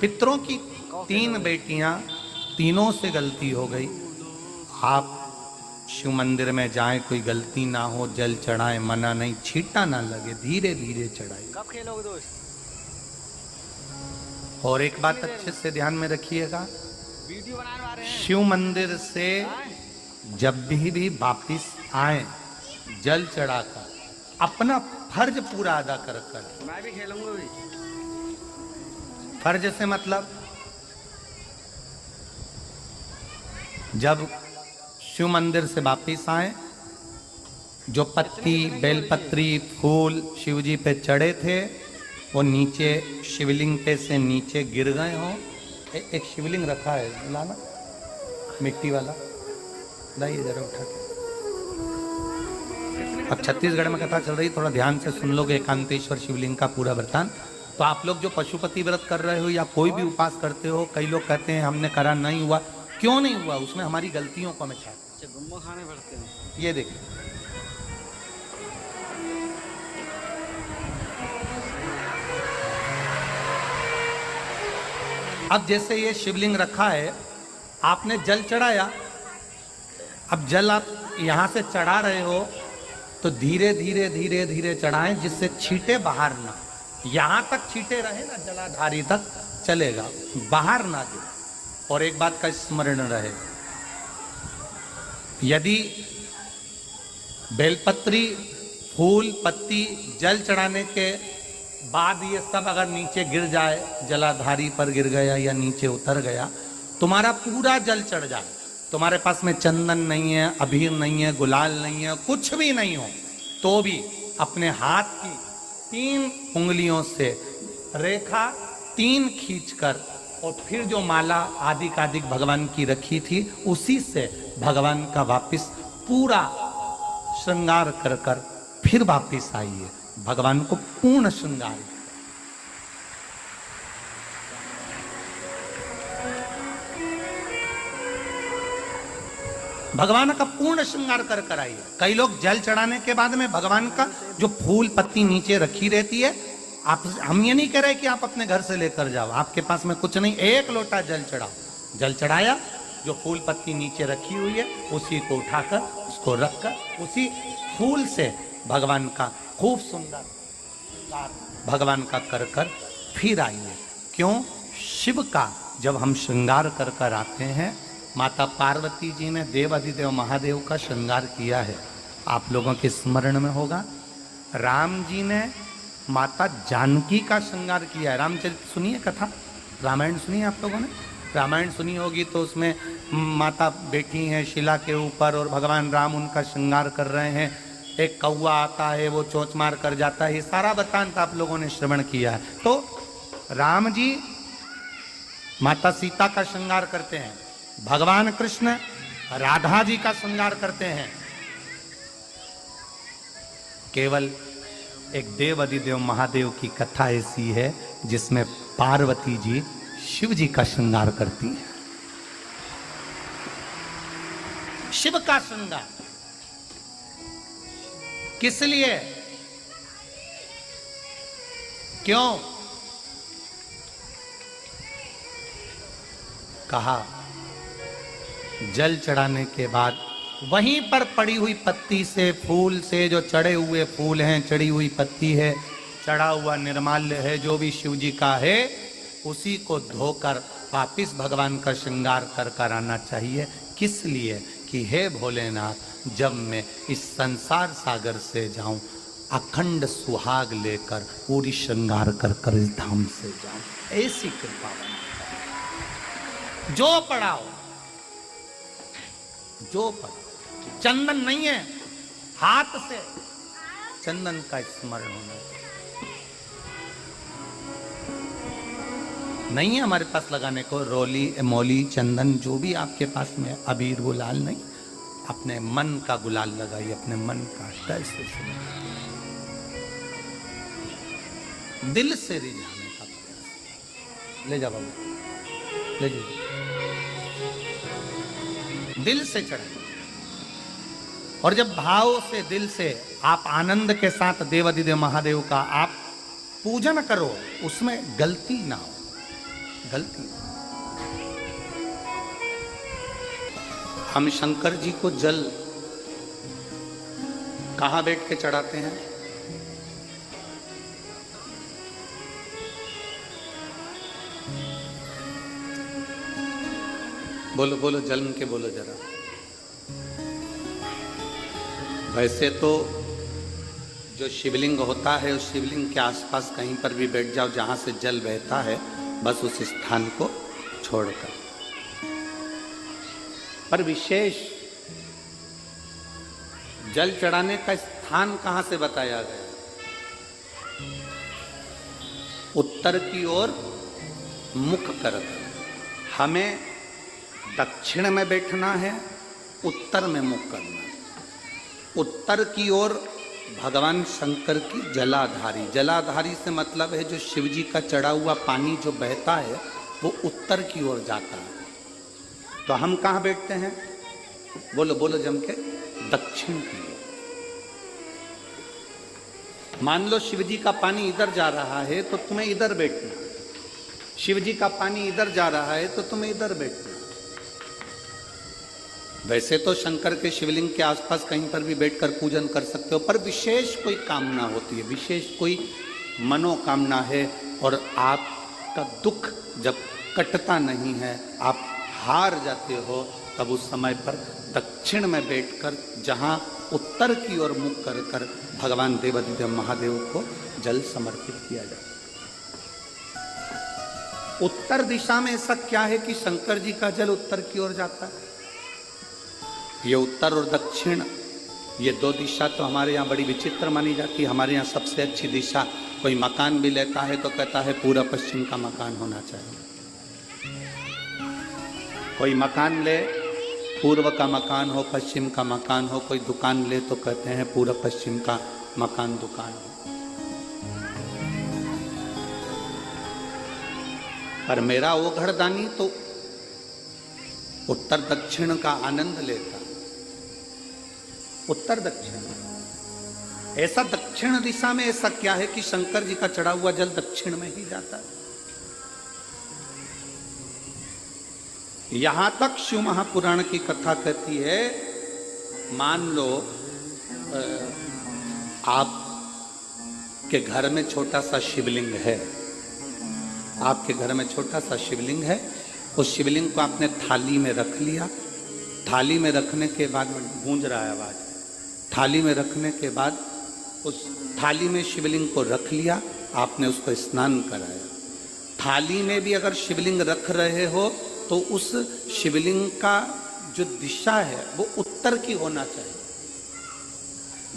पितरों की 3 बेटियां, तीनों से गलती हो गई। आप शिव मंदिर में जाएं, कोई गलती ना हो, जल चढ़ाएं, मना नहीं, छींटा ना लगे, धीरे धीरे चढ़ाइए। कब खेलोगे दोस्त? और एक बात अच्छे से ध्यान में रखिएगा, वीडियो बनाने आ रहे हैं। शिव मंदिर से जब भी वापिस आए, जल चढ़ाकर अपना फर्ज पूरा अदा कर कर। मैं भी खेलूंगा भी। फर्ज से मतलब, जब शिव मंदिर से वापिस आए, जो पत्ती, बेलपत्री, फूल शिव जी पे चढ़े थे वो नीचे शिवलिंग पे से नीचे गिर गए हों। एक शिवलिंग रखा है, लाना मिट्टी वाला, लाइए जरा उठा के। अब छत्तीसगढ़ में कथा चल रही, थोड़ा ध्यान से सुन लोगे एकांतेश्वर शिवलिंग का पूरा वृतांत। तो आप लोग जो पशुपति व्रत कर रहे हो या कोई भी उपास करते हो, कई लोग कहते हैं हमने करा नहीं हुआ। क्यों नहीं हुआ? उसमें हमारी गलतियों को हमें छाट, गुम्मा खाने पड़ते हैं। ये देखिए, अब जैसे ये शिवलिंग रखा है, आपने जल चढ़ाया, अब जल आप यहां से चढ़ा रहे हो तो धीरे धीरे धीरे धीरे चढ़ाएं, जिससे छींटे बाहर ना, यहां तक छींटे रहे ना, जलाधारी तक चलेगा, बाहर ना गिरे। और एक बात का स्मरण रहे, यदि बेलपत्री, फूल, पत्ती जल चढ़ाने के बाद ये सब अगर नीचे गिर जाए, जलाधारी पर गिर गया या नीचे उतर गया, तुम्हारा पूरा जल चढ़ जाए, तुम्हारे पास में चंदन नहीं है, अबीर नहीं है, गुलाल नहीं है, कुछ भी नहीं हो, तो भी अपने हाथ की 3 उंगलियों से रेखा 3 खींचकर और फिर जो माला आदिकादिक भगवान की रखी थी उसी से भगवान का वापिस पूरा श्रृंगार कर कर फिर वापिस आइए, भगवान को पूर्ण श्रृंगार। भगवान का पूर्ण श्रृंगार कर कर आइए। कई लोग जल चढ़ाने के बाद में भगवान का जो फूल पत्ती नीचे रखी रहती है, आप, हम ये नहीं कह रहे कि आप अपने घर से लेकर जाओ, आपके पास में कुछ नहीं, 1 लोटा जल चढ़ाओ, जल चढ़ाया, जो फूल पत्ती नीचे रखी हुई है उसी को उठाकर उसको रखकर उसी फूल से भगवान का खूब सुंदर भगवान का कर कर फिर आइए। क्यों? शिव का जब हम श्रृंगार कर कर आते हैं, माता पार्वती जी ने देव अधिदेव महादेव का श्रृंगार किया है, आप लोगों के स्मरण में होगा। राम जी ने माता जानकी का श्रृंगार किया है। रामचरित सुनिए कथा, रामायण सुनिए, आप लोगों ने रामायण सुनी होगी, तो उसमें माता बैठी हैं शिला के ऊपर और भगवान राम उनका श्रृंगार कर रहे हैं। एक कौवा आता है, वो चोंच मार कर जाता है, ये सारा वृत्तांत आप लोगों ने श्रवण किया है। तो राम जी माता सीता का श्रृंगार करते हैं, भगवान कृष्ण राधा जी का श्रृंगार करते हैं। केवल एक देव अधिदेव महादेव की कथा ऐसी है जिसमें पार्वती जी शिव जी का श्रृंगार करती है। शिव का श्रृंगार किस लिए? क्यों? कहा जल चढ़ाने के बाद वहीं पर पड़ी हुई पत्ती से, फूल से, जो चढ़े हुए फूल हैं, चढ़ी हुई पत्ती है, चढ़ा हुआ निर्माल्य है, जो भी शिव जी का है, उसी को धोकर वापिस भगवान का श्रृंगार कर कर आना चाहिए। किस लिए? कि हे भोलेनाथ, जब मैं इस संसार सागर से जाऊं, अखंड सुहाग लेकर पूरी श्रृंगार कर कर इस धाम से जाऊं, ऐसी कृपा बना। जो पढ़ाओ, जो पढ़ाओ, चंदन नहीं है, हाथ से चंदन का स्मरण होना चाहिए। नहीं है हमारे पास लगाने को रोली, मौली, चंदन, जो भी आपके पास में, अबीर, गुलाल नहीं, अपने मन का गुलाल लगाइए, अपने मन का दिल से दिल से रिझाने का प्रयास। ले जा बाबू, ले जा, दिल से चढ़ाइए। और जब भाव से, दिल से आप आनंद के साथ देव अधिदेव महादेव का आप पूजन करो, उसमें गलती ना हो। गलती। हम शंकर जी को जल कहां बैठ के चढ़ाते हैं? बोलो बोलो, जल के बोलो जरा। वैसे तो जो शिवलिंग होता है उस शिवलिंग के आसपास कहीं पर भी बैठ जाओ जहां से जल बहता है, बस उस स्थान को छोड़कर। पर विशेष जल चढ़ाने का स्थान कहां से बताया गया? उत्तर की ओर मुख कर। हमें दक्षिण में बैठना है, उत्तर में मुख करना है। उत्तर की ओर भगवान शंकर की जलाधारी, जलाधारी से मतलब है जो शिव जी का चढ़ा हुआ पानी जो बहता है वो उत्तर की ओर जाता है। तो हम कहां बैठते हैं? बोलो बोलो जम के, दक्षिण की ओर। मान लो शिव जी का पानी इधर जा रहा है तो तुम्हें इधर बैठना, शिव जी का पानी इधर जा रहा है तो तुम्हें इधर बैठना। वैसे तो शंकर के शिवलिंग के आसपास कहीं पर भी बैठकर पूजन कर सकते हो, पर विशेष कोई कामना होती है, विशेष कोई मनोकामना है और आपका दुख जब कटता नहीं है, आप हार जाते हो, तब उस समय पर दक्षिण में बैठकर जहां उत्तर की ओर मुख कर कर भगवान देवाधिदेव महादेव को जल समर्पित किया जाए। उत्तर दिशा में ऐसा क्या है कि शंकर जी का जल उत्तर की ओर जाता है? ये उत्तर और दक्षिण, ये दो दिशा तो हमारे यहाँ बड़ी विचित्र मानी जाती है। हमारे यहाँ सबसे अच्छी दिशा, कोई मकान भी लेता है तो कहता है पूरा पश्चिम का मकान होना चाहिए। कोई मकान ले, पूर्व का मकान हो, पश्चिम का मकान हो। कोई दुकान ले तो कहते हैं पूरा पश्चिम का मकान दुकान हो। पर मेरा वो घरदानी तो उत्तर दक्षिण का आनंद लेता, उत्तर दक्षिण। ऐसा दक्षिण दिशा में ऐसा क्या है कि शंकर जी का चढ़ा हुआ जल दक्षिण में ही जाता है? यहां तक शिव महापुराण की कथा कहती है, मान लो आपके घर में छोटा सा शिवलिंग है, आपके घर में छोटा सा शिवलिंग है, उस शिवलिंग को आपने थाली में रख लिया। थाली में रखने के बाद, गूंज रहा है आवाज, थाली में रखने के बाद उस थाली में शिवलिंग को रख लिया, आपने उसको स्नान कराया। थाली में भी अगर शिवलिंग रख रहे हो तो उस शिवलिंग का जो दिशा है वो उत्तर की होना चाहिए।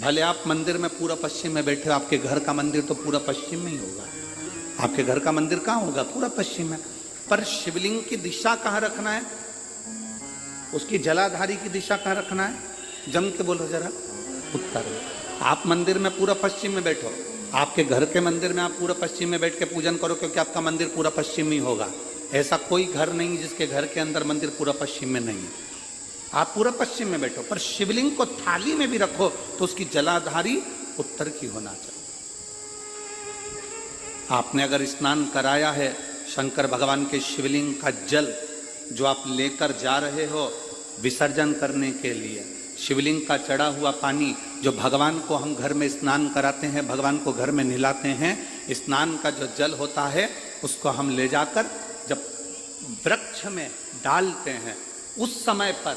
भले आप मंदिर में पूरा पश्चिम में बैठे हो, आपके घर का मंदिर तो पूरा पश्चिम में ही होगा। आपके घर का मंदिर कहाँ होगा? पूरा पश्चिम में। पर शिवलिंग की दिशा कहाँ रखना है? उसकी जलाधारी की दिशा कहाँ रखना है? जम के बोलो जरा, उत्तर में। आप मंदिर में पूरा पश्चिम में बैठो, आपके घर के मंदिर में आप पूरा पश्चिम में बैठ के पूजन करो, क्योंकि आपका मंदिर पूरा पश्चिम ही होगा। ऐसा कोई घर नहीं जिसके घर के अंदर मंदिर पूरा पश्चिम में नहीं है। आप पूरा पश्चिम में बैठो, पर शिवलिंग को थाली में भी रखो तो उसकी जलाधारी उत्तर की होना चाहिए। आपने अगर स्नान कराया है, शंकर भगवान के शिवलिंग का जल जो आप लेकर जा रहे हो विसर्जन करने के लिए, शिवलिंग का चढ़ा हुआ पानी जो भगवान को हम घर में स्नान कराते हैं, भगवान को घर में नहलाते हैं, स्नान का जो जल होता है उसको हम ले जाकर जब वृक्ष में डालते हैं, उस समय पर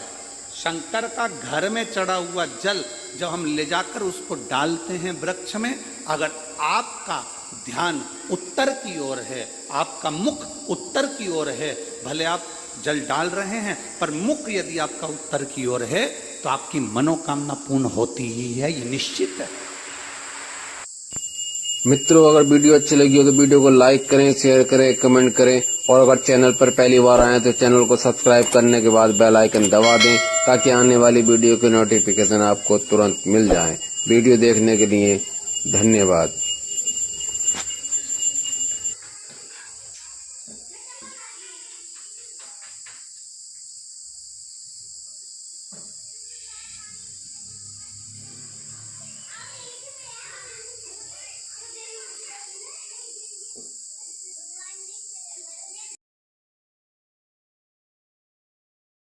शंकर का घर में चढ़ा हुआ जल जब हम ले जाकर उसको डालते हैं वृक्ष में, अगर आपका ध्यान उत्तर की ओर है, आपका मुख उत्तर की ओर है, भले आप जल डाल रहे हैं पर मुख यदि आपका उत्तर की ओर है तो आपकी मनोकामना पूर्ण होती ही है, ये निश्चित है। मित्रों, अगर वीडियो अच्छी लगी हो तो वीडियो को लाइक करें, शेयर करें, कमेंट करें और अगर चैनल पर पहली बार आए तो चैनल को सब्सक्राइब करने के बाद बेल आइकन दबा दें ताकि आने वाली वीडियो की नोटिफिकेशन आपको तुरंत मिल जाए। वीडियो देखने के लिए धन्यवाद।